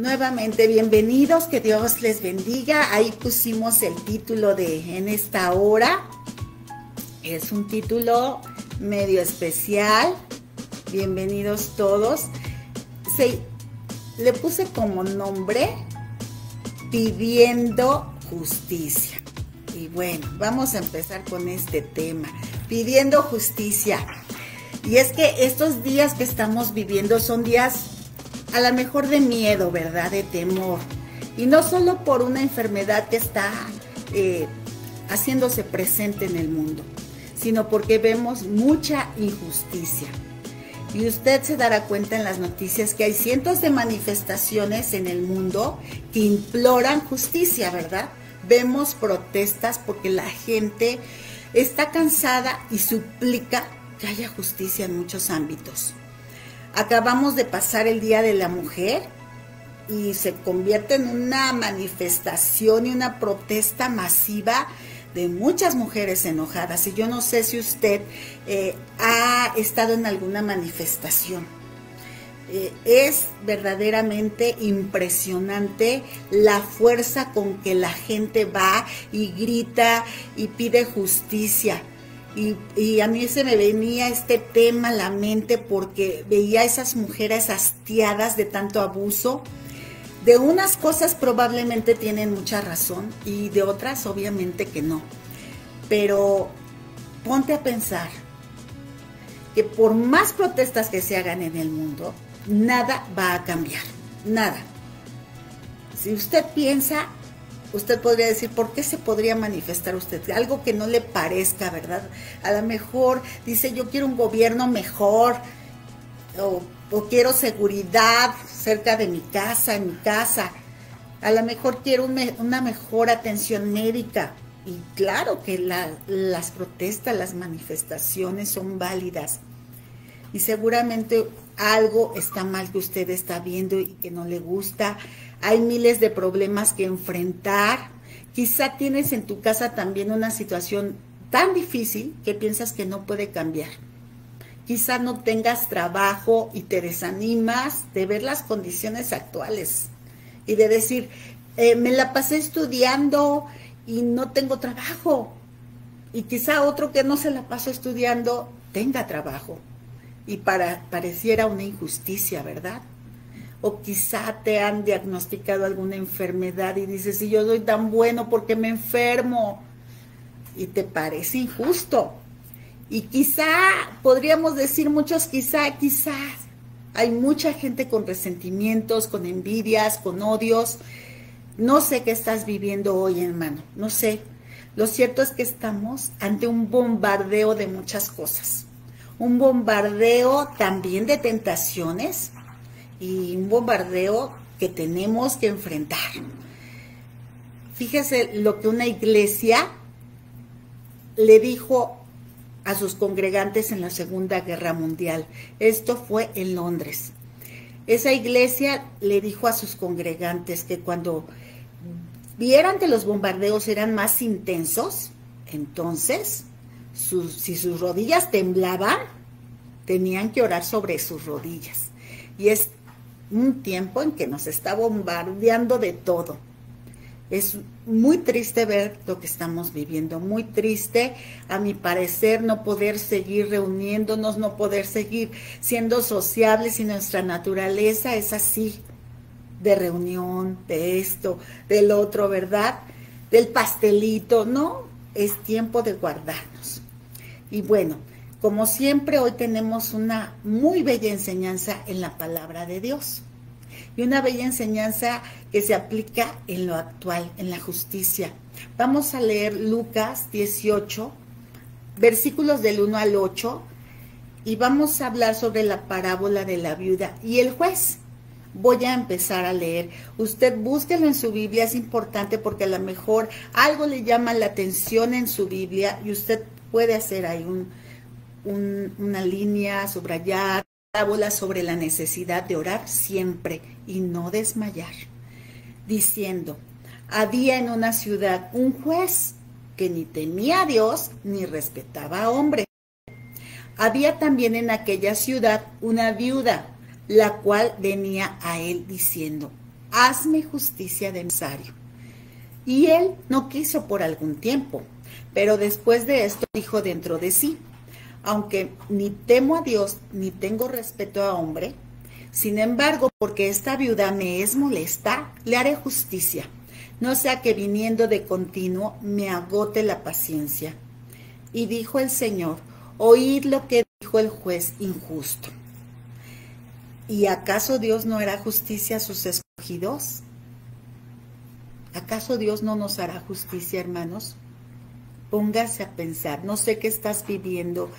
Nuevamente, bienvenidos, que Dios les bendiga. Ahí pusimos el título de En esta hora. Es un título medio especial. Bienvenidos todos. Le puse como nombre Pidiendo Justicia. Y bueno, vamos a empezar con este tema, pidiendo justicia. Y es que estos días que estamos viviendo son días a lo mejor de miedo, ¿verdad? De temor. Y no solo por una enfermedad que está haciéndose presente en el mundo, sino porque vemos mucha injusticia. Y usted se dará cuenta en las noticias que hay cientos de manifestaciones en el mundo que imploran justicia, ¿verdad? Vemos protestas porque la gente está cansada y suplica que haya justicia en muchos ámbitos. Acabamos de pasar el Día de la Mujer y se convierte en una manifestación y una protesta masiva de muchas mujeres enojadas. Y yo no sé si usted ha estado en alguna manifestación. Es verdaderamente impresionante la fuerza con que la gente va y grita y pide justicia. Y a mí se me venía este tema a la mente porque veía a esas mujeres hastiadas de tanto abuso. De unas cosas probablemente tienen mucha razón y de otras obviamente que no. Pero ponte a pensar que por más protestas que se hagan en el mundo, nada va a cambiar, nada. Si usted piensa, usted podría decir, ¿por qué se podría manifestar usted? Algo que no le parezca, ¿verdad? A lo mejor dice, yo quiero un gobierno mejor, o quiero seguridad cerca de mi casa, en mi casa. A lo mejor quiero una mejor atención médica. Y claro que las protestas, las manifestaciones son válidas. Y seguramente algo está mal que usted está viendo y que no le gusta. Hay miles de problemas que enfrentar. Quizá tienes en tu casa también una situación tan difícil que piensas que no puede cambiar. Quizá no tengas trabajo y te desanimas de ver las condiciones actuales y de decir, me la pasé estudiando y no tengo trabajo. Y quizá otro que no se la pasó estudiando tenga trabajo y pareciera una injusticia, ¿verdad? O quizá te han diagnosticado alguna enfermedad y dices, si yo soy tan bueno, ¿por qué me enfermo? Y te parece injusto. Y quizá, podríamos decir muchos quizás, hay mucha gente con resentimientos, con envidias, con odios. No sé qué estás viviendo hoy, hermano, no sé. Lo cierto es que estamos ante un bombardeo de muchas cosas. Un bombardeo también de tentaciones y un bombardeo que tenemos que enfrentar. Fíjese lo que una iglesia le dijo a sus congregantes en la Segunda Guerra Mundial. Esto fue en Londres. Esa iglesia le dijo a sus congregantes que cuando vieran que los bombardeos eran más intensos, entonces, si sus rodillas temblaban, tenían que orar sobre sus rodillas. Y es un tiempo en que nos está bombardeando de todo. Es muy triste ver lo que estamos viviendo, muy triste, a mi parecer, no poder seguir reuniéndonos, no poder seguir siendo sociables, y nuestra naturaleza es así, de reunión, de esto, del otro, ¿verdad? Del pastelito, no, es tiempo de guardarnos. Y bueno, como siempre, hoy tenemos una muy bella enseñanza en la palabra de Dios. Y una bella enseñanza que se aplica en lo actual, en la justicia. Vamos a leer Lucas 18, versículos del 1 al 8, y vamos a hablar sobre la parábola de la viuda y el juez. Voy a empezar a leer. Usted búsquelo en su Biblia, es importante porque a lo mejor algo le llama la atención en su Biblia y usted puede hacer ahí una línea, subrayar, parábola sobre la necesidad de orar siempre y no desmayar, diciendo, había en una ciudad un juez que ni temía a Dios ni respetaba a hombre. Había también en aquella ciudad una viuda, la cual venía a él diciendo, hazme justicia de empresario. Y él no quiso por algún tiempo, pero después de esto dijo dentro de sí, aunque ni temo a Dios ni tengo respeto a hombre, sin embargo, porque esta viuda me es molesta, le haré justicia, no sea que viniendo de continuo me agote la paciencia. Y dijo el Señor, oíd lo que dijo el juez injusto. ¿Y acaso Dios no hará justicia a sus escogidos? ¿Acaso Dios no nos hará justicia, hermanos? Póngase a pensar, no sé qué estás viviendo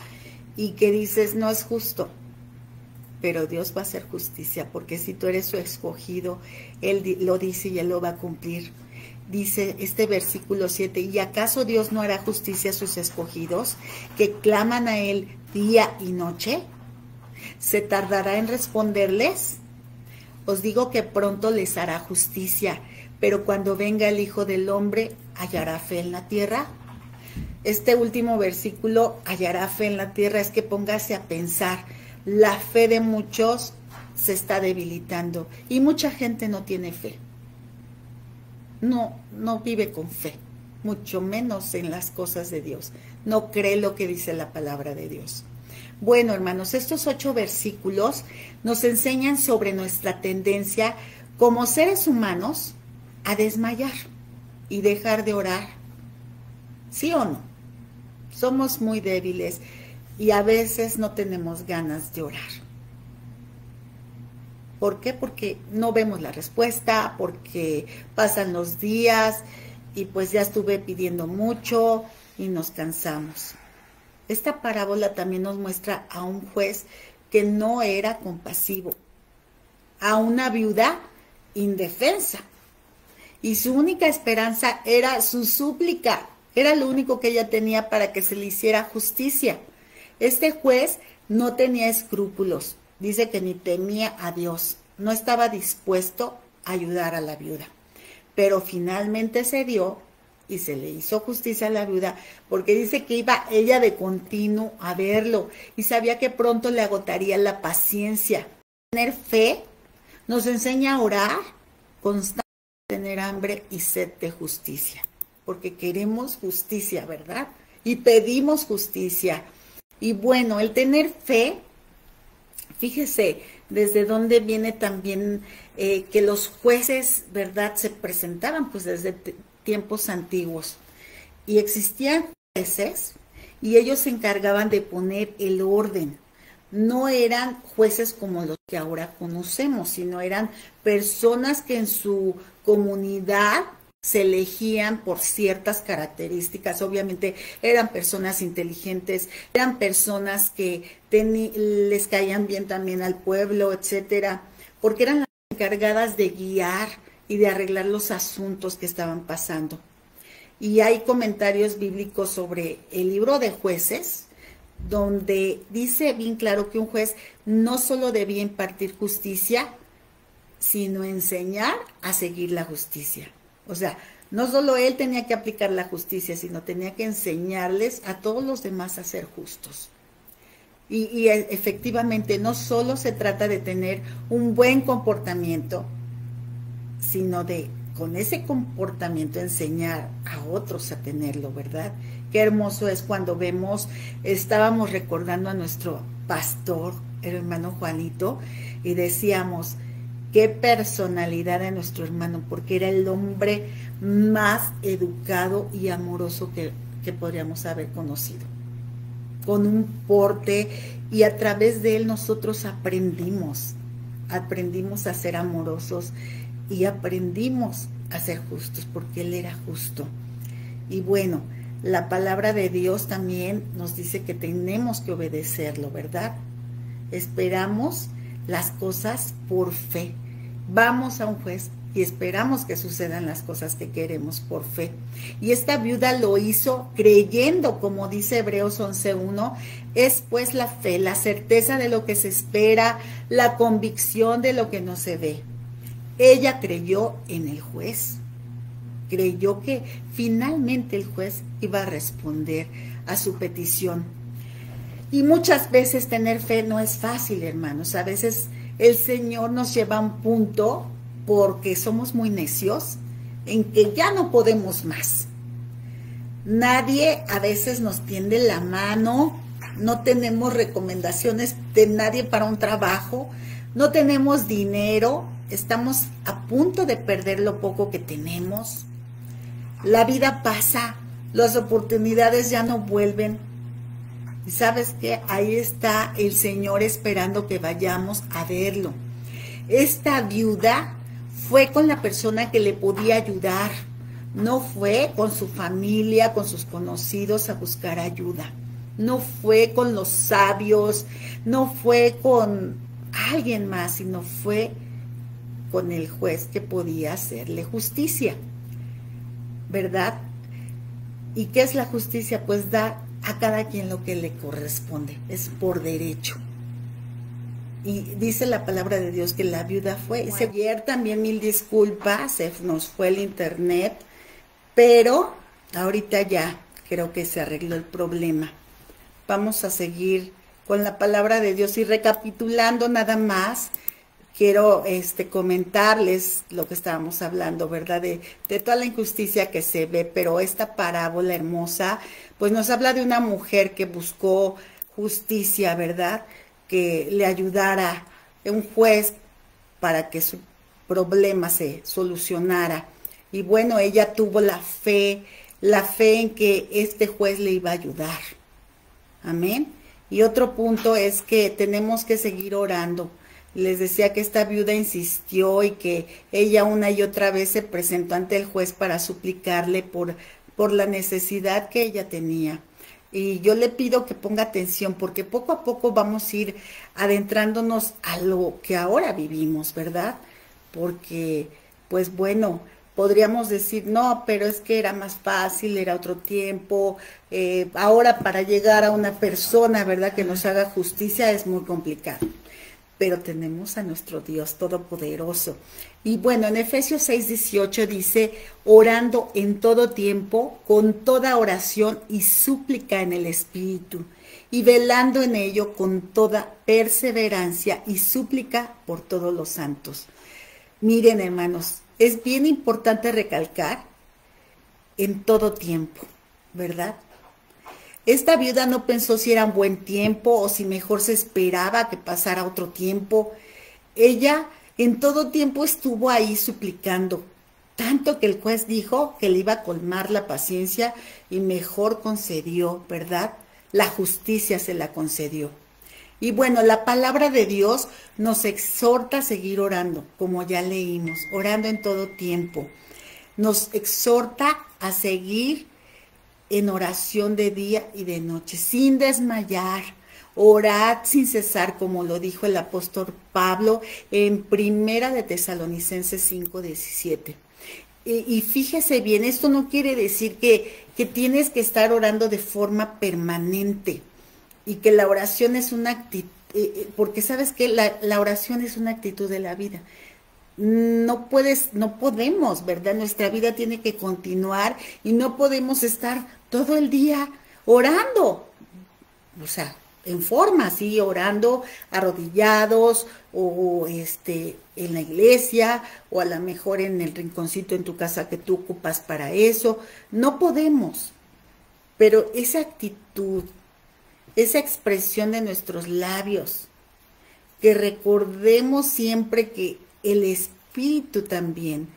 y que dices, no es justo, pero Dios va a hacer justicia, porque si tú eres su escogido, Él lo dice y Él lo va a cumplir. Dice este versículo 7, ¿y acaso Dios no hará justicia a sus escogidos, que claman a Él día y noche? ¿Se tardará en responderles? Os digo que pronto les hará justicia, pero cuando venga el Hijo del Hombre, ¿hallará fe en la tierra? Este último versículo, hallará fe en la tierra, es que póngase a pensar, la fe de muchos se está debilitando y mucha gente no tiene fe. No vive con fe, mucho menos en las cosas de Dios. No cree lo que dice la palabra de Dios. Bueno, hermanos, estos 8 versículos nos enseñan sobre nuestra tendencia como seres humanos a desmayar y dejar de orar. ¿Sí o no? Somos muy débiles y a veces no tenemos ganas de orar. ¿Por qué? Porque no vemos la respuesta, porque pasan los días y pues ya estuve pidiendo mucho y nos cansamos. Esta parábola también nos muestra a un juez que no era compasivo, a una viuda indefensa, y su única esperanza era su súplica, era lo único que ella tenía para que se le hiciera justicia. Este juez no tenía escrúpulos, dice que ni temía a Dios, no estaba dispuesto a ayudar a la viuda, pero finalmente cedió y se le hizo justicia a la viuda, porque dice que iba ella de continuo a verlo y sabía que pronto le agotaría la paciencia. Tener fe nos enseña a orar constantemente, tener hambre y sed de justicia, porque queremos justicia, ¿verdad? Y pedimos justicia. Y bueno, el tener fe, fíjese desde dónde viene también que los jueces, ¿verdad?, se presentaban pues desde tiempos antiguos. Y existían jueces y ellos se encargaban de poner el orden. No eran jueces como los que ahora conocemos, sino eran personas que en su comunidad se elegían por ciertas características. Obviamente eran personas inteligentes, eran personas que les caían bien también al pueblo, etcétera, porque eran las encargadas de guiar y de arreglar los asuntos que estaban pasando. Y hay comentarios bíblicos sobre el libro de Jueces, donde dice bien claro que un juez no solo debía impartir justicia, sino enseñar a seguir la justicia. O sea, no solo él tenía que aplicar la justicia, sino tenía que enseñarles a todos los demás a ser justos. Y efectivamente, no solo se trata de tener un buen comportamiento, sino de, con ese comportamiento, enseñar a otros a tenerlo, ¿verdad? Qué hermoso es cuando vemos, estábamos recordando a nuestro pastor, el hermano Juanito, y decíamos, qué personalidad de nuestro hermano, porque era el hombre más educado y amoroso que podríamos haber conocido. Con un porte, y a través de él nosotros aprendimos a ser amorosos y aprendimos a ser justos, porque él era justo. Y bueno, la palabra de Dios también nos dice que tenemos que obedecerlo, ¿verdad? Esperamos las cosas por fe. Vamos a un juez y esperamos que sucedan las cosas que queremos por fe. Y esta viuda lo hizo creyendo, como dice Hebreos 11:1, es pues la fe, la certeza de lo que se espera, la convicción de lo que no se ve. Ella creyó en el juez, creyó que finalmente el juez iba a responder a su petición. Y muchas veces tener fe no es fácil, hermanos. A veces el Señor nos lleva a un punto porque somos muy necios en que ya no podemos más. Nadie a veces nos tiende la mano, no tenemos recomendaciones de nadie para un trabajo, no tenemos dinero, estamos a punto de perder lo poco que tenemos. La vida pasa, las oportunidades ya no vuelven. Y sabes que ahí está el Señor esperando que vayamos a verlo. Esta viuda fue con la persona que le podía ayudar. No fue con su familia, con sus conocidos a buscar ayuda. No fue con los sabios, no fue con alguien más, sino fue con el juez que podía hacerle justicia, ¿verdad? ¿Y qué es la justicia? Pues dar a cada quien lo que le corresponde, es por derecho. Y dice la palabra de Dios que la viuda fue. Bueno. Ayer también 1000 disculpas, se nos fue el internet, pero ahorita ya creo que se arregló el problema. Vamos a seguir con la palabra de Dios y recapitulando nada más, quiero comentarles lo que estábamos hablando, ¿verdad? De toda la injusticia que se ve, pero esta parábola hermosa, pues nos habla de una mujer que buscó justicia, ¿verdad? Que le ayudara un juez para que su problema se solucionara. Y bueno, ella tuvo la fe en que este juez le iba a ayudar. Amén. Y otro punto es que tenemos que seguir orando. Les decía que esta viuda insistió y que ella una y otra vez se presentó ante el juez para suplicarle por la necesidad que ella tenía. Y yo le pido que ponga atención porque poco a poco vamos a ir adentrándonos a lo que ahora vivimos, ¿verdad? Porque, pues bueno, podríamos decir, no, pero es que era más fácil, era otro tiempo, ahora para llegar a una persona, ¿verdad?, que nos haga justicia es muy complicado. Pero tenemos a nuestro Dios Todopoderoso. Y bueno, en Efesios 6:18 dice, orando en todo tiempo, con toda oración y súplica en el Espíritu, y velando en ello con toda perseverancia y súplica por todos los santos. Miren, hermanos, es bien importante recalcar en todo tiempo, ¿verdad? Esta viuda no pensó si era un buen tiempo o si mejor se esperaba que pasara otro tiempo. Ella en todo tiempo estuvo ahí suplicando, tanto que el juez dijo que le iba a colmar la paciencia y mejor concedió, ¿verdad? La justicia se la concedió. Y bueno, la palabra de Dios nos exhorta a seguir orando, como ya leímos, orando en todo tiempo. Nos exhorta a seguir en oración de día y de noche, sin desmayar, orad sin cesar, como lo dijo el apóstol Pablo en Primera de Tesalonicenses 5:17. Y fíjese bien, esto no quiere decir que tienes que estar orando de forma permanente y que la oración es una actitud, porque sabes que la oración es una actitud de la vida. No podemos, ¿verdad? Nuestra vida tiene que continuar y no podemos estar todo el día orando, o sea, en forma, sí, orando arrodillados o en la iglesia o a lo mejor en el rinconcito en tu casa que tú ocupas para eso. No podemos, pero esa actitud, esa expresión de nuestros labios, que recordemos siempre que el Espíritu también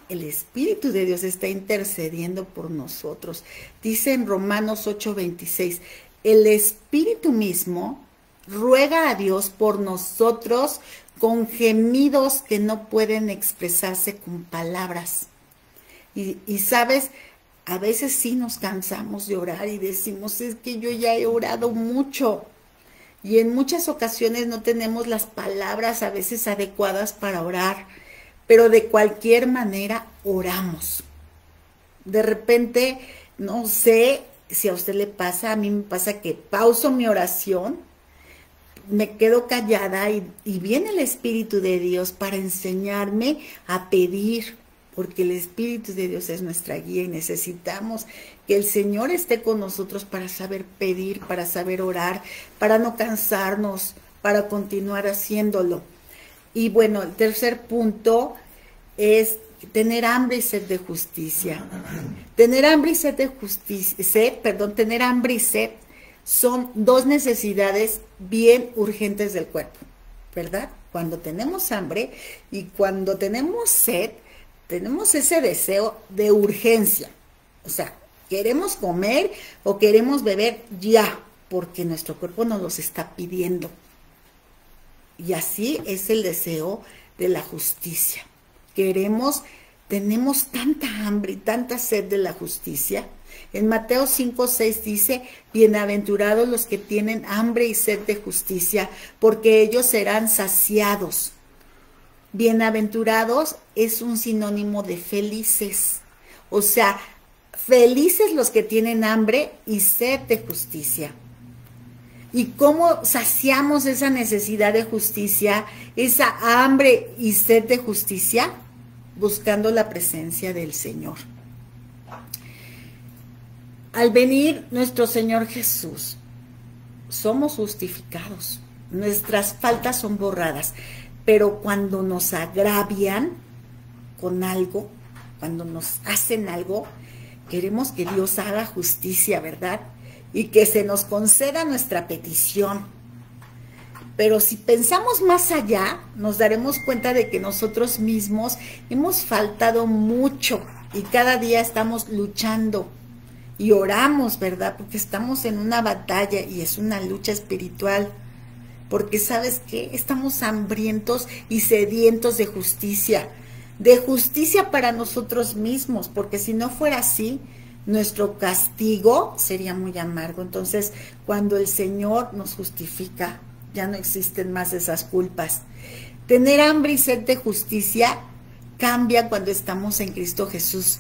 el Espíritu de Dios está intercediendo por nosotros. Dice en Romanos 8:26, el Espíritu mismo ruega a Dios por nosotros con gemidos que no pueden expresarse con palabras. Y sabes, a veces sí nos cansamos de orar y decimos, es que yo ya he orado mucho. Y en muchas ocasiones no tenemos las palabras a veces adecuadas para orar, pero de cualquier manera oramos. De repente, no sé si a usted le pasa, a mí me pasa que pauso mi oración, me quedo callada y viene el Espíritu de Dios para enseñarme a pedir, porque el Espíritu de Dios es nuestra guía y necesitamos que el Señor esté con nosotros para saber pedir, para saber orar, para no cansarnos, para continuar haciéndolo. Y bueno, el tercer punto es tener hambre y sed de justicia. Tener hambre y sed de justicia, tener hambre y sed son dos necesidades bien urgentes del cuerpo, ¿verdad? Cuando tenemos hambre y cuando tenemos sed, tenemos ese deseo de urgencia. O sea, queremos comer o queremos beber ya, porque nuestro cuerpo nos los está pidiendo. Y así es el deseo de la justicia. Tenemos tanta hambre y tanta sed de la justicia. En Mateo 5:6 dice, bienaventurados los que tienen hambre y sed de justicia, porque ellos serán saciados. Bienaventurados es un sinónimo de felices. O sea, felices los que tienen hambre y sed de justicia. ¿Y cómo saciamos esa necesidad de justicia, esa hambre y sed de justicia? Buscando la presencia del Señor. Al venir nuestro Señor Jesús, somos justificados. Nuestras faltas son borradas. Pero cuando nos agravian con algo, cuando nos hacen algo, queremos que Dios haga justicia, ¿verdad? Y que se nos conceda nuestra petición. Pero si pensamos más allá, nos daremos cuenta de que nosotros mismos hemos faltado mucho y cada día estamos luchando y oramos, ¿verdad? Porque estamos en una batalla y es una lucha espiritual. Porque ¿sabes qué? Estamos hambrientos y sedientos de justicia para nosotros mismos, porque si no fuera así, nuestro castigo sería muy amargo. Entonces, cuando el Señor nos justifica, ya no existen más esas culpas. Tener hambre y sed de justicia cambia cuando estamos en Cristo Jesús.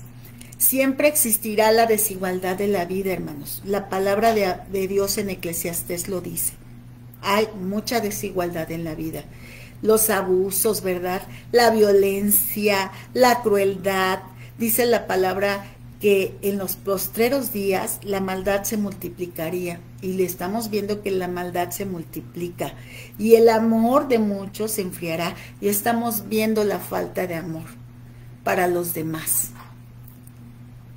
Siempre existirá la desigualdad de la vida, hermanos. La palabra de Dios en Eclesiastés lo dice. Hay mucha desigualdad en la vida. Los abusos, ¿verdad? La violencia, la crueldad. Dice la palabra que en los postreros días la maldad se multiplicaría. Y le estamos viendo que la maldad se multiplica. Y el amor de muchos se enfriará. Y estamos viendo la falta de amor para los demás.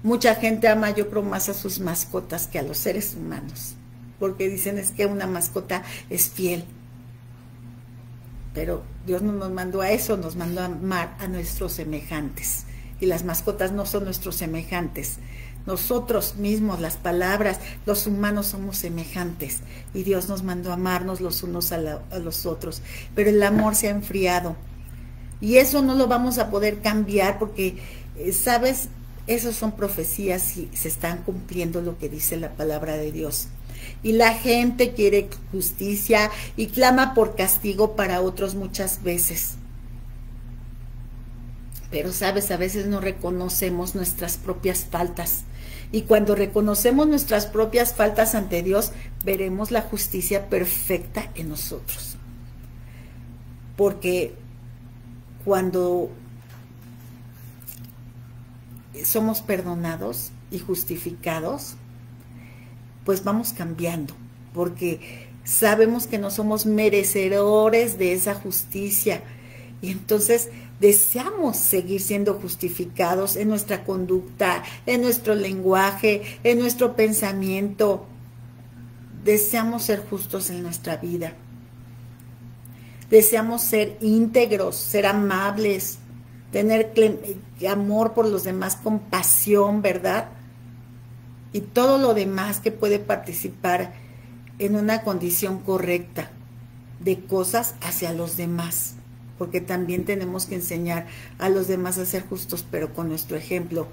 Mucha gente ama, yo creo, más a sus mascotas que a los seres humanos. Porque dicen es que una mascota es fiel. Pero Dios no nos mandó a eso, nos mandó a amar a nuestros semejantes. Y las mascotas no son nuestros semejantes. Nosotros mismos, las palabras, los humanos somos semejantes. Y Dios nos mandó a amarnos los unos a los otros. Pero el amor se ha enfriado. Y eso no lo vamos a poder cambiar porque, ¿sabes? Esas son profecías y se están cumpliendo lo que dice la palabra de Dios. Y la gente quiere justicia y clama por castigo para otros muchas veces. Pero, ¿sabes? A veces no reconocemos nuestras propias faltas. Y cuando reconocemos nuestras propias faltas ante Dios, veremos la justicia perfecta en nosotros. Porque cuando somos perdonados y justificados, pues vamos cambiando, porque sabemos que no somos merecedores de esa justicia y entonces deseamos seguir siendo justificados en nuestra conducta, en nuestro lenguaje, en nuestro pensamiento. Deseamos ser justos en nuestra vida. Deseamos ser íntegros, ser amables, tener amor por los demás, compasión, ¿verdad? Y todo lo demás que puede participar en una condición correcta de cosas hacia los demás, porque también tenemos que enseñar a los demás a ser justos, pero con nuestro ejemplo,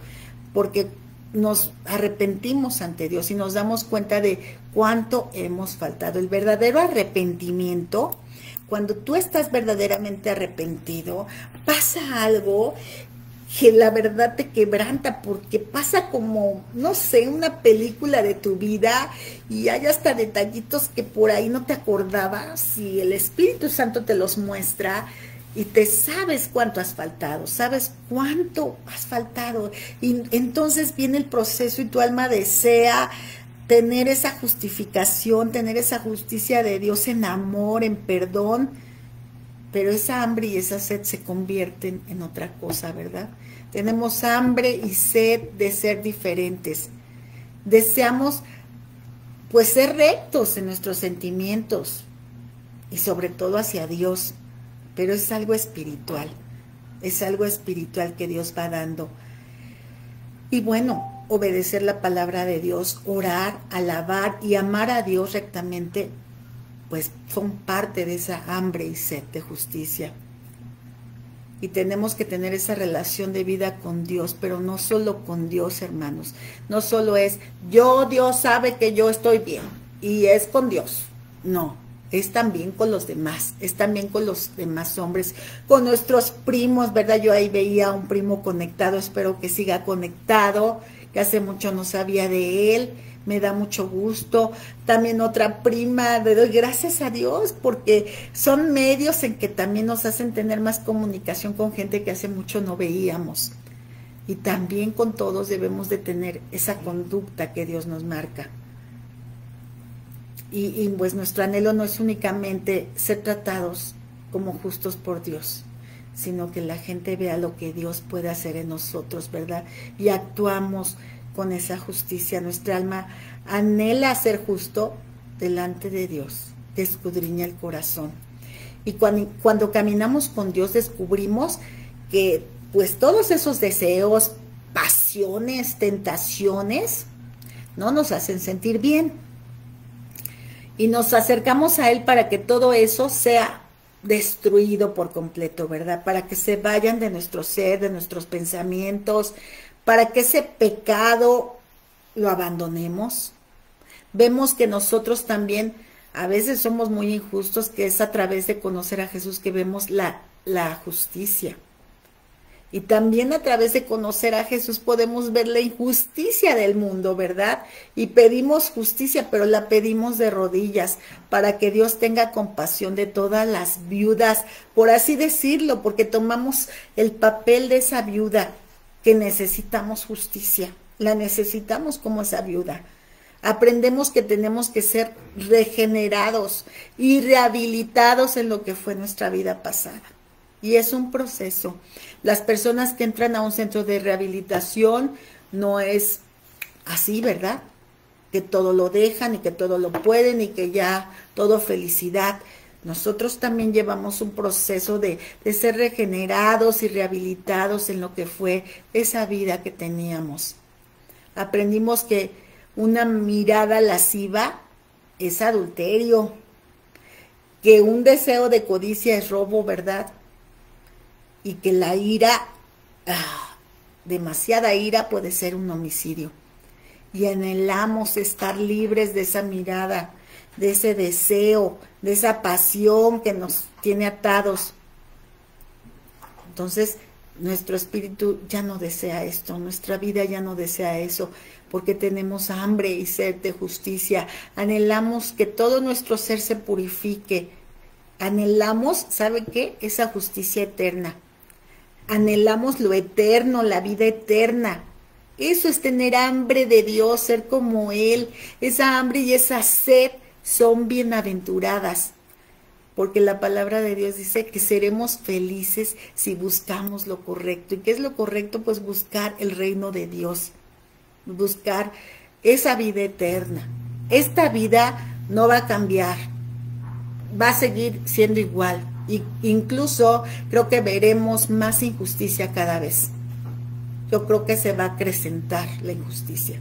porque nos arrepentimos ante Dios y nos damos cuenta de cuánto hemos faltado. El verdadero arrepentimiento, cuando tú estás verdaderamente arrepentido, pasa algo que la verdad te quebranta, porque pasa como, no sé, una película de tu vida y hay hasta detallitos que por ahí no te acordabas y el Espíritu Santo te los muestra y te sabes cuánto has faltado, sabes cuánto has faltado y entonces viene el proceso y tu alma desea tener esa justificación, tener esa justicia de Dios en amor, en perdón. pero esa hambre y esa sed se convierten en otra cosa, ¿verdad? Tenemos hambre y sed de ser diferentes. Deseamos, pues, ser rectos en nuestros sentimientos y sobre todo hacia Dios, pero es algo espiritual que Dios va dando. Y bueno, obedecer la palabra de Dios, orar, alabar y amar a Dios rectamente, pues son parte de esa hambre y sed de justicia. Y tenemos que tener esa relación de vida con Dios, pero no solo con Dios, hermanos. No solo es, Dios sabe que yo estoy bien, y es con Dios. No, es también con los demás, es también con los demás hombres, con nuestros primos, ¿verdad? Yo ahí veía a un primo conectado, espero que siga conectado, que hace mucho no sabía de él. Me da mucho gusto. También otra prima, le doy gracias a Dios porque son medios en que también nos hacen tener más comunicación con gente que hace mucho no veíamos. Y también con todos debemos de tener esa conducta que Dios nos marca. Y pues nuestro anhelo no es únicamente ser tratados como justos por Dios, sino que la gente vea lo que Dios puede hacer en nosotros, ¿verdad? Y actuamos con esa justicia. Nuestra alma anhela ser justo delante de Dios, que escudriña el corazón. Y cuando caminamos con Dios descubrimos que pues todos esos deseos, pasiones, tentaciones, no nos hacen sentir bien. Y nos acercamos a Él para que todo eso sea destruido por completo, ¿verdad? Para que se vayan de nuestro ser, de nuestros pensamientos, para que ese pecado lo abandonemos. Vemos que nosotros también a veces somos muy injustos, que es a través de conocer a Jesús que vemos la justicia. Y también a través de conocer a Jesús podemos ver la injusticia del mundo, ¿verdad? Y pedimos justicia, pero la pedimos de rodillas para que Dios tenga compasión de todas las viudas, por así decirlo, porque tomamos el papel de esa viuda que necesitamos justicia, la necesitamos como esa viuda. Aprendemos que tenemos que ser regenerados y rehabilitados en lo que fue nuestra vida pasada. Y es un proceso. Las personas que entran a un centro de rehabilitación no es así, ¿verdad? Que todo lo dejan y que todo lo pueden y que ya todo felicidad. Nosotros también llevamos un proceso de ser regenerados y rehabilitados en lo que fue esa vida que teníamos. Aprendimos que una mirada lasciva es adulterio, que un deseo de codicia es robo, ¿verdad? Y que la ira, demasiada ira puede ser un homicidio. Y anhelamos estar libres de esa mirada, de ese deseo, de esa pasión que nos tiene atados. Entonces, nuestro espíritu ya no desea esto, nuestra vida ya no desea eso, porque tenemos hambre y sed de justicia. Anhelamos que todo nuestro ser se purifique. Anhelamos, ¿sabe qué? Esa justicia eterna. Anhelamos lo eterno, la vida eterna. Eso es tener hambre de Dios, ser como Él. Esa hambre y esa sed son bienaventuradas, porque la palabra de Dios dice que seremos felices si buscamos lo correcto. ¿Y qué es lo correcto? Pues buscar el reino de Dios, buscar esa vida eterna. Esta vida no va a cambiar, va a seguir siendo igual. Y incluso creo que veremos más injusticia cada vez. Yo creo que se va a acrecentar la injusticia.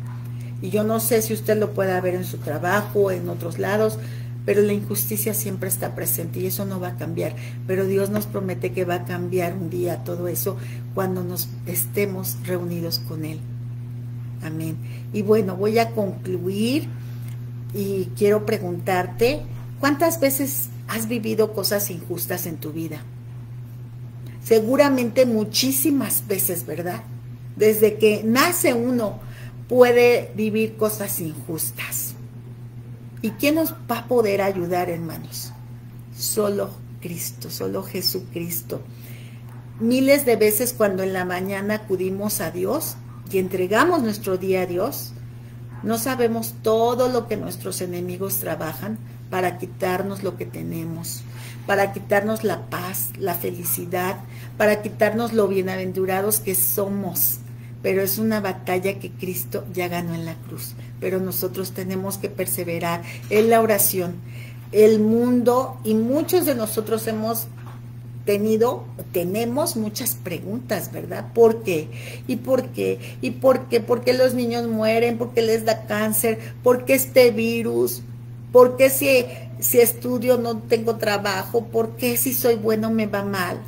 Y yo no sé si usted lo pueda ver en su trabajo, en otros lados, pero la injusticia siempre está presente y eso no va a cambiar. Pero Dios nos promete que va a cambiar un día todo eso cuando nos estemos reunidos con Él. Amén. Y bueno, voy a concluir y quiero preguntarte, ¿cuántas veces has vivido cosas injustas en tu vida? Seguramente muchísimas veces, ¿verdad? Desde que nace uno puede vivir cosas injustas. ¿Y quién nos va a poder ayudar, hermanos? Solo Cristo, solo Jesucristo. Miles de veces cuando en la mañana acudimos a Dios y entregamos nuestro día a Dios, No sabemos todo lo que nuestros enemigos trabajan para quitarnos lo que tenemos, para quitarnos la paz, la felicidad, para quitarnos lo bienaventurados que somos. Pero es una batalla que Cristo ya ganó en la cruz. Pero nosotros tenemos que perseverar en la oración. El mundo y muchos de nosotros tenemos muchas preguntas, ¿verdad? ¿Por qué? ¿Y por qué? ¿Y por qué? ¿Por qué los niños mueren? ¿Por qué les da cáncer? ¿Por qué este virus? ¿Por qué si estudio no tengo trabajo? ¿Por qué si soy bueno me va mal?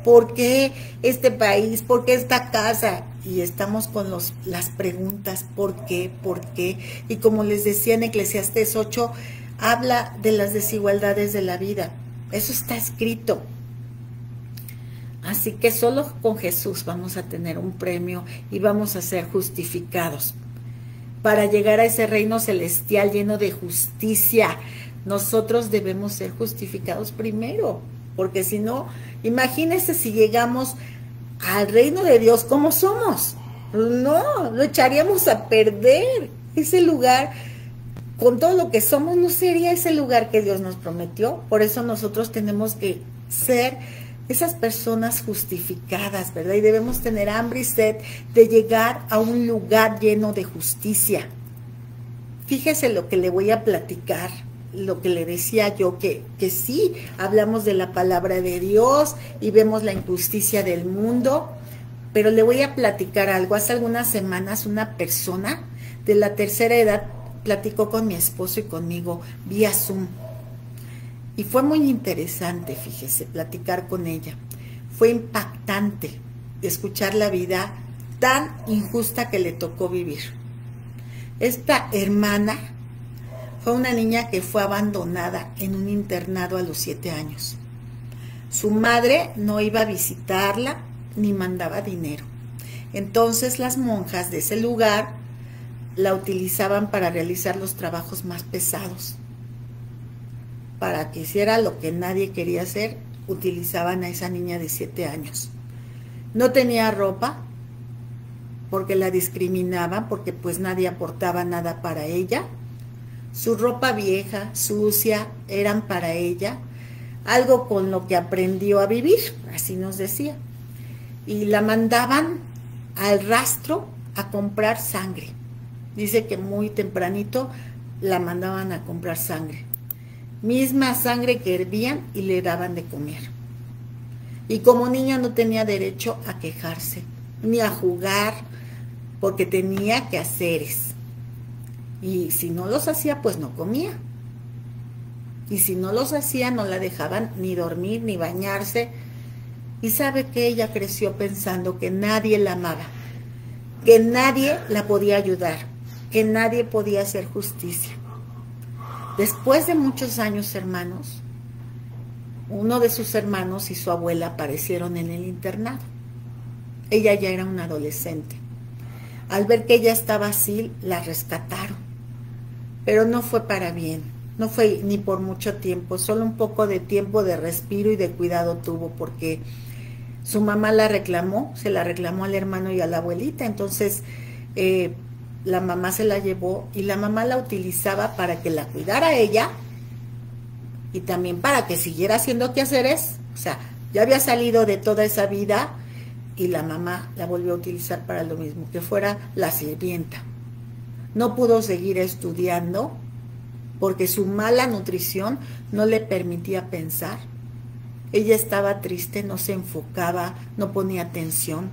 ¿Por qué este país? ¿Por qué esta casa? Y estamos con las preguntas, ¿por qué? ¿Por qué? Y como les decía en Eclesiastés 8, habla de las desigualdades de la vida. Eso está escrito. Así que solo con Jesús vamos a tener un premio y vamos a ser justificados. Para llegar a ese reino celestial lleno de justicia, nosotros debemos ser justificados primero. Porque si no, imagínense si llegamos al reino de Dios, ¿cómo somos? No, lo echaríamos a perder. Ese lugar, con todo lo que somos, no sería ese lugar que Dios nos prometió. Por eso nosotros tenemos que ser esas personas justificadas, ¿verdad? Y debemos tener hambre y sed de llegar a un lugar lleno de justicia. Fíjese lo que le voy a platicar, lo que le decía yo, que sí, hablamos de la palabra de Dios y vemos la injusticia del mundo, pero le voy a platicar algo. Hace algunas semanas una persona de la tercera edad platicó con mi esposo y conmigo vía Zoom. Y fue muy interesante, fíjese, platicar con ella. Fue impactante escuchar la vida tan injusta que le tocó vivir. Esta hermana fue una niña que fue abandonada en un internado a los 7 años. Su madre no iba a visitarla ni mandaba dinero. Entonces las monjas de ese lugar la utilizaban para realizar los trabajos más pesados. Para que hiciera lo que nadie quería hacer, utilizaban a esa niña de 7 años. No tenía ropa porque la discriminaban, porque pues nadie aportaba nada para ella. Su ropa vieja, sucia, eran para ella algo con lo que aprendió a vivir, así nos decía. Y la mandaban al rastro a comprar sangre. Dice que muy tempranito la mandaban a comprar sangre. Misma sangre que hervían y le daban de comer. Y como niña no tenía derecho a quejarse, ni a jugar, porque tenía quehaceres. Y si no los hacía, pues no comía. Y si no los hacía, no la dejaban ni dormir, ni bañarse. Y sabe que ella creció pensando que nadie la amaba, que nadie la podía ayudar, que nadie podía hacer justicia. Después de muchos años, hermanos, uno de sus hermanos y su abuela aparecieron en el internado. Ella ya era una adolescente. Al ver que ella estaba así, la rescataron. Pero no fue para bien, no fue ni por mucho tiempo, solo un poco de tiempo de respiro y de cuidado tuvo, porque su mamá la reclamó, se la reclamó al hermano y a la abuelita. Entonces la mamá se la llevó y la mamá la utilizaba para que la cuidara ella y también para que siguiera haciendo quehaceres. O sea, ya había salido de toda esa vida y la mamá la volvió a utilizar para lo mismo, que fuera la sirvienta. No pudo seguir estudiando porque su mala nutrición no le permitía pensar. Ella estaba triste, no se enfocaba, no ponía atención.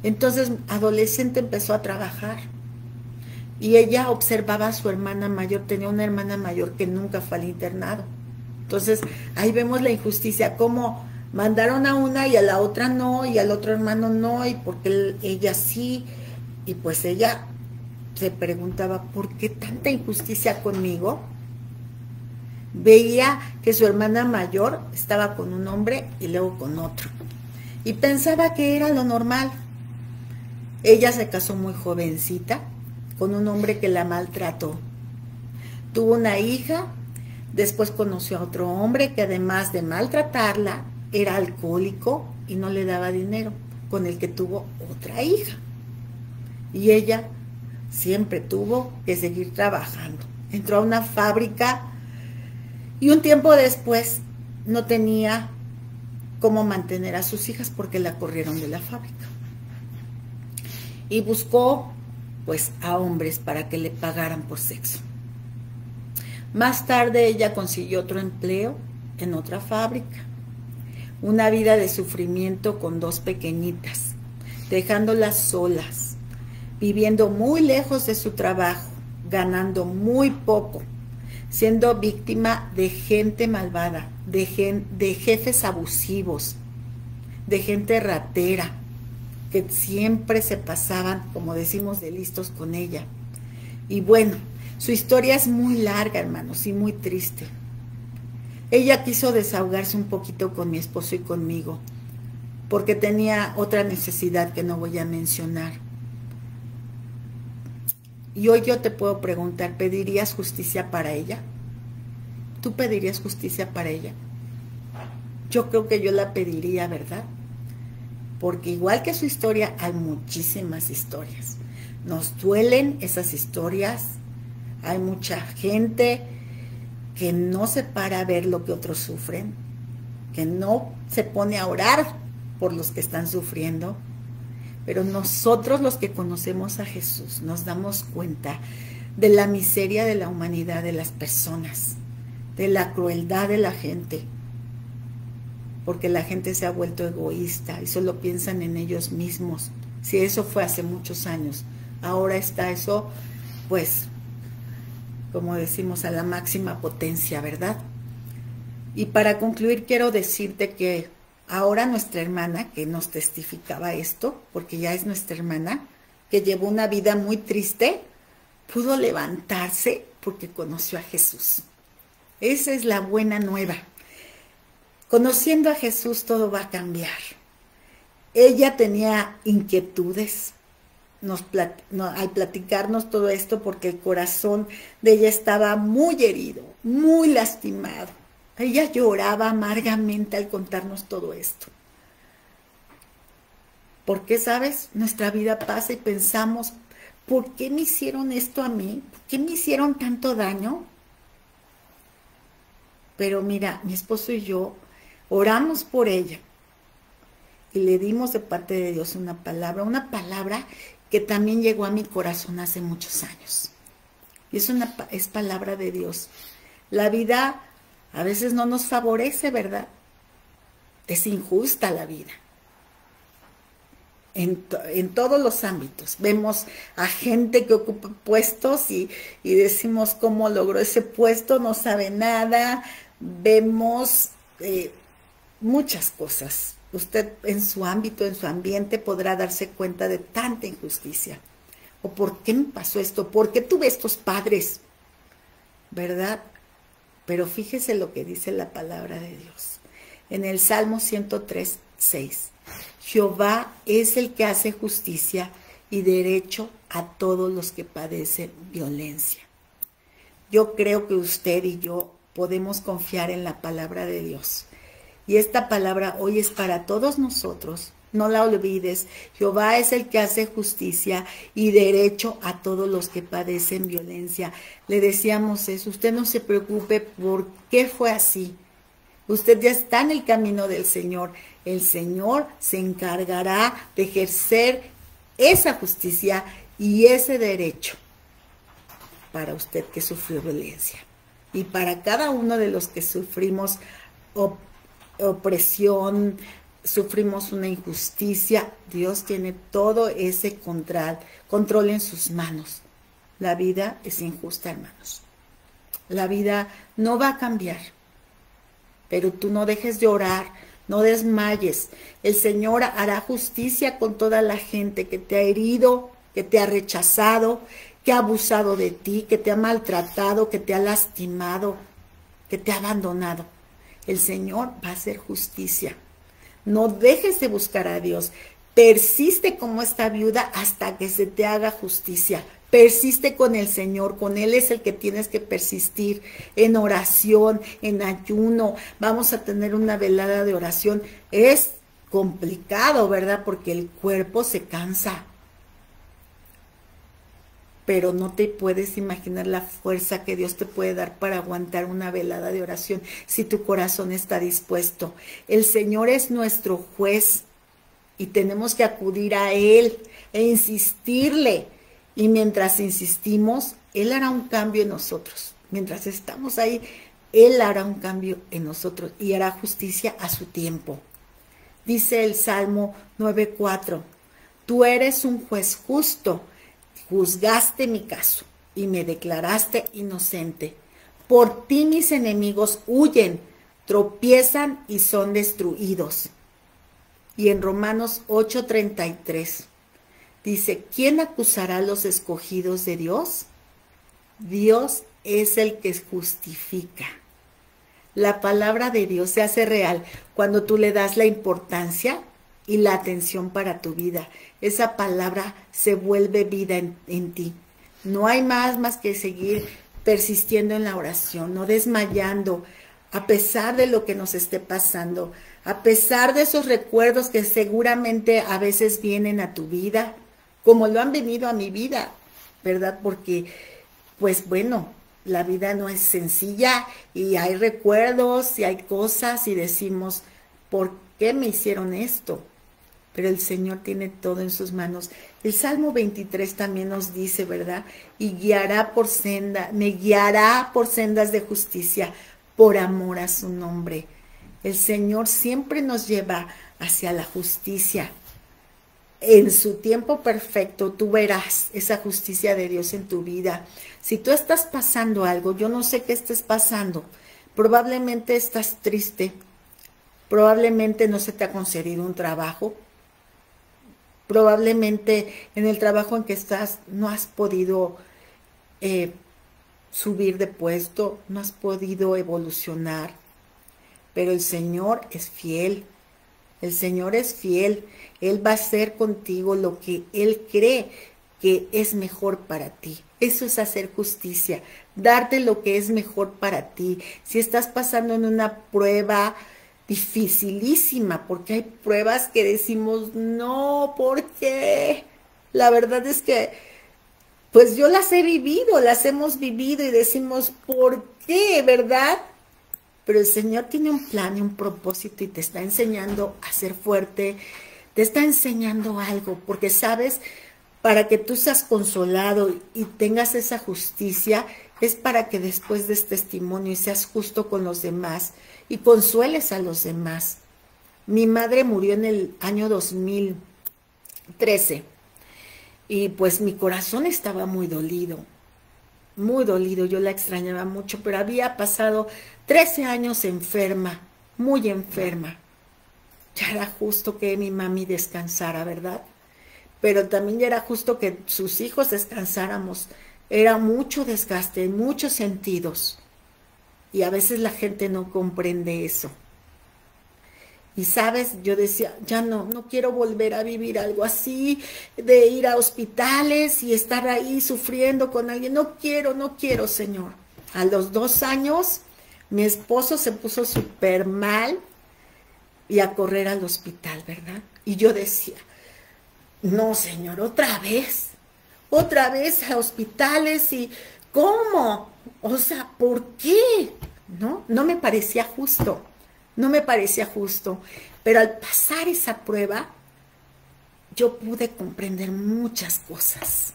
Entonces, adolescente, empezó a trabajar. Y ella observaba a su hermana mayor, tenía una hermana mayor que nunca fue al internado. Entonces, ahí vemos la injusticia, cómo mandaron a una y a la otra no, y al otro hermano no, y porque ella sí. Y pues ella se preguntaba, ¿por qué tanta injusticia conmigo? Veía que su hermana mayor estaba con un hombre y luego con otro. Y pensaba que era lo normal. Ella se casó muy jovencita con un hombre que la maltrató. Tuvo una hija, después conoció a otro hombre que además de maltratarla, era alcohólico y no le daba dinero, con el que tuvo otra hija. Y ella siempre tuvo que seguir trabajando. Entró a una fábrica y un tiempo después no tenía cómo mantener a sus hijas porque la corrieron de la fábrica. Y buscó pues a hombres para que le pagaran por sexo. Más tarde ella consiguió otro empleo en otra fábrica. Una vida de sufrimiento con 2 pequeñitas, dejándolas solas, viviendo muy lejos de su trabajo, ganando muy poco, siendo víctima de gente malvada, de jefes abusivos, de gente ratera, que siempre se pasaban, como decimos, de listos con ella. Y bueno, su historia es muy larga, hermanos, y muy triste. Ella quiso desahogarse un poquito con mi esposo y conmigo, porque tenía otra necesidad que no voy a mencionar. Y hoy yo te puedo preguntar, ¿pedirías justicia para ella? ¿Tú pedirías justicia para ella? Yo creo que yo la pediría, ¿verdad? Porque igual que su historia, hay muchísimas historias. Nos duelen esas historias. Hay mucha gente que no se para a ver lo que otros sufren, que no se pone a orar por los que están sufriendo. Pero nosotros, los que conocemos a Jesús, nos damos cuenta de la miseria de la humanidad, de las personas, de la crueldad de la gente, porque la gente se ha vuelto egoísta y solo piensan en ellos mismos. Si eso fue hace muchos años, ahora está eso, pues, como decimos, a la máxima potencia, ¿verdad? Y para concluir, quiero decirte que ahora nuestra hermana, que nos testificaba esto, porque ya es nuestra hermana, que llevó una vida muy triste, pudo levantarse porque conoció a Jesús. Esa es la buena nueva. Conociendo a Jesús todo va a cambiar. Ella tenía inquietudes al platicarnos todo esto, porque el corazón de ella estaba muy herido, muy lastimado. Ella lloraba amargamente al contarnos todo esto. Porque, ¿sabes? Nuestra vida pasa y pensamos, ¿por qué me hicieron esto a mí? ¿Por qué me hicieron tanto daño? Pero mira, mi esposo y yo oramos por ella y le dimos de parte de Dios una palabra que también llegó a mi corazón hace muchos años. Y es palabra de Dios. La vida a veces no nos favorece, ¿verdad? Es injusta la vida. En todos los ámbitos. Vemos a gente que ocupa puestos y decimos cómo logró ese puesto, no sabe nada. Vemos muchas cosas. Usted en su ámbito, en su ambiente, podrá darse cuenta de tanta injusticia. ¿O por qué me pasó esto? ¿Por qué tuve estos padres? ¿Verdad? Pero fíjese lo que dice la palabra de Dios. En el Salmo 103:6. Jehová es el que hace justicia y derecho a todos los que padecen violencia. Yo creo que usted y yo podemos confiar en la palabra de Dios. Y esta palabra hoy es para todos nosotros. No la olvides. Jehová es el que hace justicia y derecho a todos los que padecen violencia. Le decíamos eso. Usted no se preocupe por qué fue así. Usted ya está en el camino del Señor. El Señor se encargará de ejercer esa justicia y ese derecho para usted que sufrió violencia. Y para cada uno de los que sufrimos opresión, sufrimos una injusticia, Dios tiene todo ese control en sus manos. La vida es injusta, hermanos. La vida no va a cambiar. Pero tú no dejes de orar, no desmayes. El Señor hará justicia con toda la gente que te ha herido, que te ha rechazado, que ha abusado de ti, que te ha maltratado, que te ha lastimado, que te ha abandonado. El Señor va a hacer justicia. No dejes de buscar a Dios. Persiste como esta viuda hasta que se te haga justicia. Persiste con el Señor, con Él es el que tienes que persistir en oración, en ayuno. Vamos a tener una velada de oración. Es complicado, ¿verdad? Porque el cuerpo se cansa. pero no te puedes imaginar la fuerza que Dios te puede dar para aguantar una velada de oración si tu corazón está dispuesto. El Señor es nuestro juez y tenemos que acudir a Él e insistirle. Y mientras insistimos, Él hará un cambio en nosotros. Mientras estamos ahí, Él hará un cambio en nosotros y hará justicia a su tiempo. Dice el Salmo 9:4, tú eres un juez justo, juzgaste mi caso y me declaraste inocente. Por ti mis enemigos huyen, tropiezan y son destruidos. Y en Romanos 8:33 dice, ¿quién acusará a los escogidos de Dios? Dios es el que justifica. La palabra de Dios se hace real cuando tú le das la importancia y la atención para tu vida. Esa palabra se vuelve vida en ti. No hay más que seguir persistiendo en la oración, no desmayando, a pesar de lo que nos esté pasando, a pesar de esos recuerdos que seguramente a veces vienen a tu vida, como lo han venido a mi vida, ¿verdad? Porque, pues bueno, la vida no es sencilla y hay recuerdos y hay cosas y decimos, ¿por qué me hicieron esto? Pero el Señor tiene todo en sus manos. El Salmo 23 también nos dice, ¿verdad? Y me guiará por sendas de justicia, por amor a su nombre. El Señor siempre nos lleva hacia la justicia. En su tiempo perfecto tú verás esa justicia de Dios en tu vida. Si tú estás pasando algo, yo no sé qué estés pasando, probablemente estás triste, probablemente no se te ha concedido un trabajo, probablemente en el trabajo en que estás no has podido subir de puesto, no has podido evolucionar, pero el Señor es fiel. El Señor es fiel, Él va a hacer contigo lo que Él cree que es mejor para ti. Eso es hacer justicia, darte lo que es mejor para ti. Si estás pasando en una prueba dificilísima, porque hay pruebas que decimos, no, ¿por qué? La verdad es que, pues yo las he vivido, las hemos vivido y decimos, ¿por qué? ¿Verdad? Pero el Señor tiene un plan y un propósito y te está enseñando a ser fuerte, te está enseñando algo, porque sabes, para que tú seas consolado y tengas esa justicia, es para que después des testimonio y seas justo con los demás y consueles a los demás. Mi madre murió en el año 2013 y pues mi corazón estaba muy dolido, yo la extrañaba mucho, pero había pasado 13 años enferma, muy enferma. Ya era justo que mi mami descansara, ¿verdad? Pero también ya era justo que sus hijos descansáramos. Era mucho desgaste en muchos sentidos. Y a veces la gente no comprende eso. Y sabes, yo decía, ya no quiero volver a vivir algo así, de ir a hospitales y estar ahí sufriendo con alguien. No quiero, Señor. A los 2 años, mi esposo se puso súper mal y a correr al hospital, ¿verdad? Y yo decía, no, Señor, otra vez a hospitales y ¿cómo? O sea, ¿por qué? No me parecía justo. No me parecía justo, pero al pasar esa prueba, yo pude comprender muchas cosas.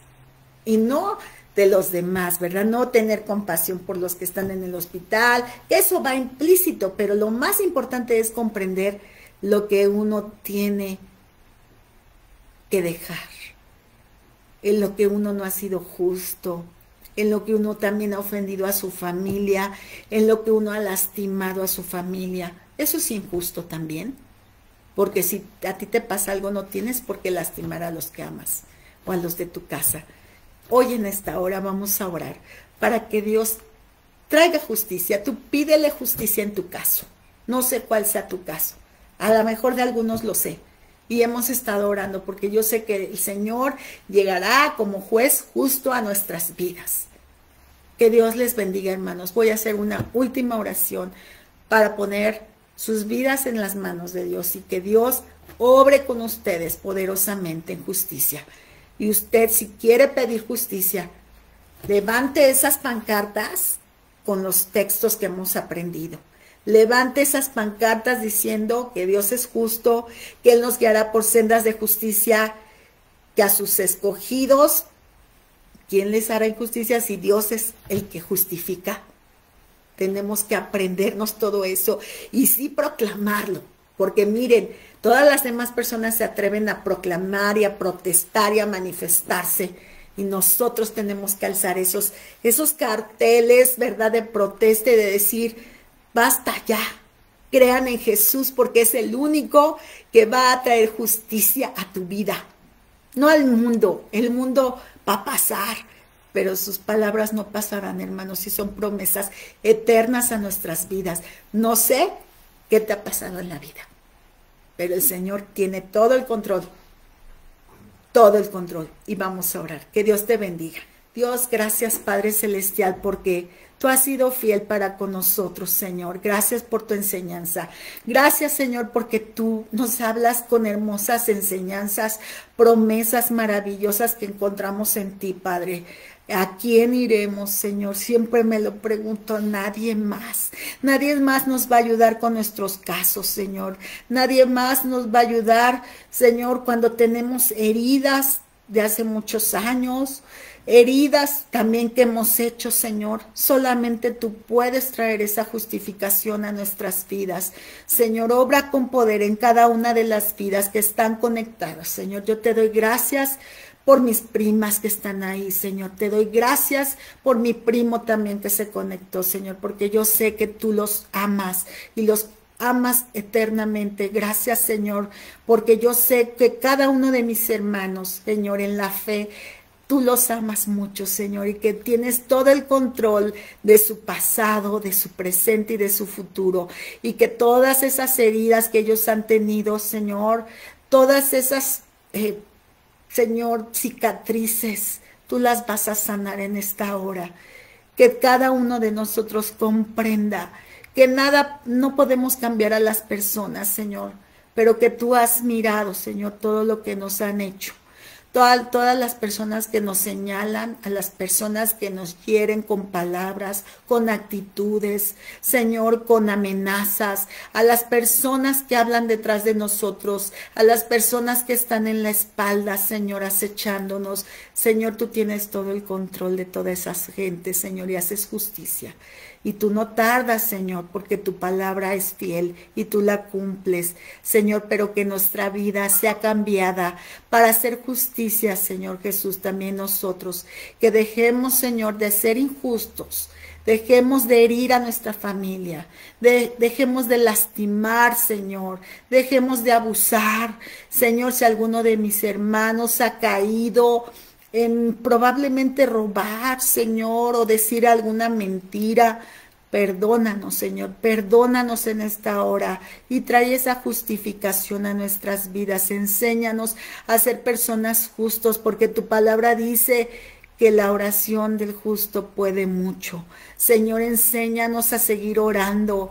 Y no de los demás, ¿verdad? No tener compasión por los que están en el hospital, eso va implícito, pero lo más importante es comprender lo que uno tiene que dejar, en lo que uno no ha sido justo, en lo que uno también ha ofendido a su familia, en lo que uno ha lastimado a su familia. Eso es injusto también, porque si a ti te pasa algo, no tienes por qué lastimar a los que amas o a los de tu casa. Hoy en esta hora vamos a orar para que Dios traiga justicia. Tú pídele justicia en tu caso. No sé cuál sea tu caso. A lo mejor de algunos lo sé. Y hemos estado orando porque yo sé que el Señor llegará como juez justo a nuestras vidas. Que Dios les bendiga, hermanos. Voy a hacer una última oración para poner sus vidas en las manos de Dios y que Dios obre con ustedes poderosamente en justicia. Y usted, si quiere pedir justicia, Levante esas pancartas con los textos que hemos aprendido. Levante esas pancartas diciendo que Dios es justo, que Él nos guiará por sendas de justicia, que a sus escogidos, ¿quién les hará injusticia si Dios es el que justifica? Tenemos que aprendernos todo eso y sí proclamarlo, porque miren, todas las demás personas se atreven a proclamar y a protestar y a manifestarse, y nosotros tenemos que alzar esos carteles, ¿verdad?, de protesta y de decir, basta ya, crean en Jesús porque es el único que va a traer justicia a tu vida, no al mundo. El mundo va a pasar, pero sus palabras no pasarán, hermanos, y son promesas eternas a nuestras vidas. No sé qué te ha pasado en la vida, pero el Señor tiene todo el control, y vamos a orar. Que Dios te bendiga. Dios, gracias, Padre Celestial, porque Tú has sido fiel para con nosotros, Señor. Gracias por tu enseñanza. Gracias, Señor, porque Tú nos hablas con hermosas enseñanzas, promesas maravillosas que encontramos en Ti, Padre. ¿A quién iremos, Señor? Siempre me lo pregunto, nadie más. Nadie más nos va a ayudar con nuestros casos, Señor. Nadie más nos va a ayudar, Señor, cuando tenemos heridas de hace muchos años, heridas también que hemos hecho, Señor. Solamente Tú puedes traer esa justificación a nuestras vidas. Señor, obra con poder en cada una de las vidas que están conectadas, Señor. Yo te doy gracias por mis primas que están ahí, Señor. Te doy gracias por mi primo también que se conectó, Señor, porque yo sé que Tú los amas y los amas eternamente. Gracias, Señor, porque yo sé que cada uno de mis hermanos, Señor, en la fe, Tú los amas mucho, Señor, y que tienes todo el control de su pasado, de su presente y de su futuro. Y que todas esas heridas que ellos han tenido, Señor, todas esas, Señor, cicatrices, Tú las vas a sanar en esta hora. Que cada uno de nosotros comprenda que nada, no podemos cambiar a las personas, Señor, pero que Tú has mirado, Señor, todo lo que nos han hecho. Todas las personas que nos señalan, a las personas que nos hieren con palabras, con actitudes, Señor, con amenazas, a las personas que hablan detrás de nosotros, a las personas que están en la espalda, Señor, acechándonos. Señor, Tú tienes todo el control de toda esa gente, Señor, y haces justicia. Y Tú no tardas, Señor, porque Tu palabra es fiel y Tú la cumples, Señor, pero que nuestra vida sea cambiada para hacer justicia, Señor Jesús, también nosotros. Que dejemos, Señor, de ser injustos, dejemos de herir a nuestra familia, dejemos de lastimar, Señor, dejemos de abusar. Señor, si alguno de mis hermanos ha caído en probablemente robar, Señor, o decir alguna mentira, perdónanos, Señor, perdónanos en esta hora y trae esa justificación a nuestras vidas. Enséñanos a ser personas justos, porque Tu palabra dice que la oración del justo puede mucho. Señor, enséñanos a seguir orando,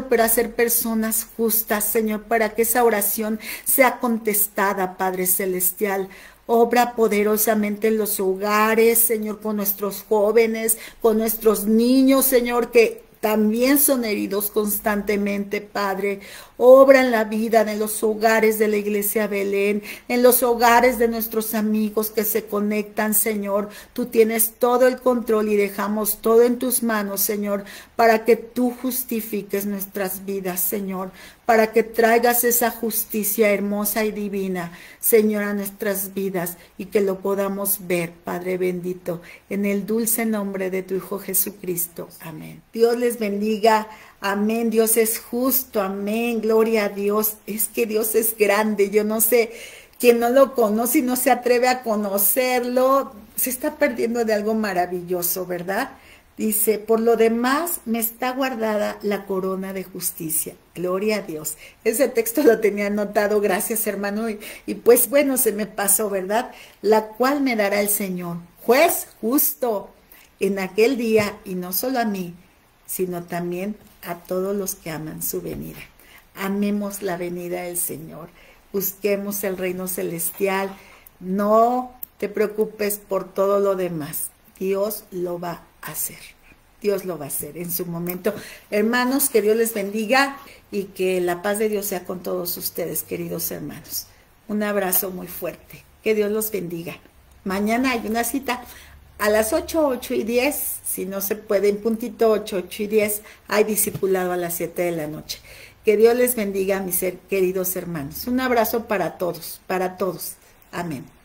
pero a ser personas justas, Señor, para que esa oración sea contestada, Padre Celestial. Obra poderosamente en los hogares, Señor, con nuestros jóvenes, con nuestros niños, Señor, que también son heridos constantemente, Padre. Obra en la vida de los hogares de la Iglesia Belén, en los hogares de nuestros amigos que se conectan, Señor. Tú tienes todo el control y dejamos todo en Tus manos, Señor, para que Tú justifiques nuestras vidas, Señor, para que traigas esa justicia hermosa y divina, Señor, a nuestras vidas y que lo podamos ver, Padre bendito, en el dulce nombre de Tu Hijo Jesucristo. Amén. Dios les bendiga. Amén. Dios es justo. Amén. Gloria a Dios. Es que Dios es grande. Yo no sé, quien no lo conoce y no se atreve a conocerlo, se está perdiendo de algo maravilloso, ¿verdad? Dice, por lo demás me está guardada la corona de justicia. Gloria a Dios. Ese texto lo tenía anotado, gracias, hermano. Y pues bueno, se me pasó, ¿verdad? La cual me dará el Señor, juez justo, en aquel día, y no solo a mí, sino también a todos los que aman su venida. Amemos la venida del Señor. Busquemos el reino celestial. No te preocupes por todo lo demás. Dios lo va a hacer. Dios lo va a hacer en su momento. Hermanos, que Dios les bendiga y que la paz de Dios sea con todos ustedes, queridos hermanos. Un abrazo muy fuerte. Que Dios los bendiga. Mañana hay una cita a las 8, 8:10. Si no se puede, en puntito 8, 8:10, hay discipulado a las 7 de la noche. Que Dios les bendiga, mis queridos hermanos. Un abrazo para todos, para todos. Amén.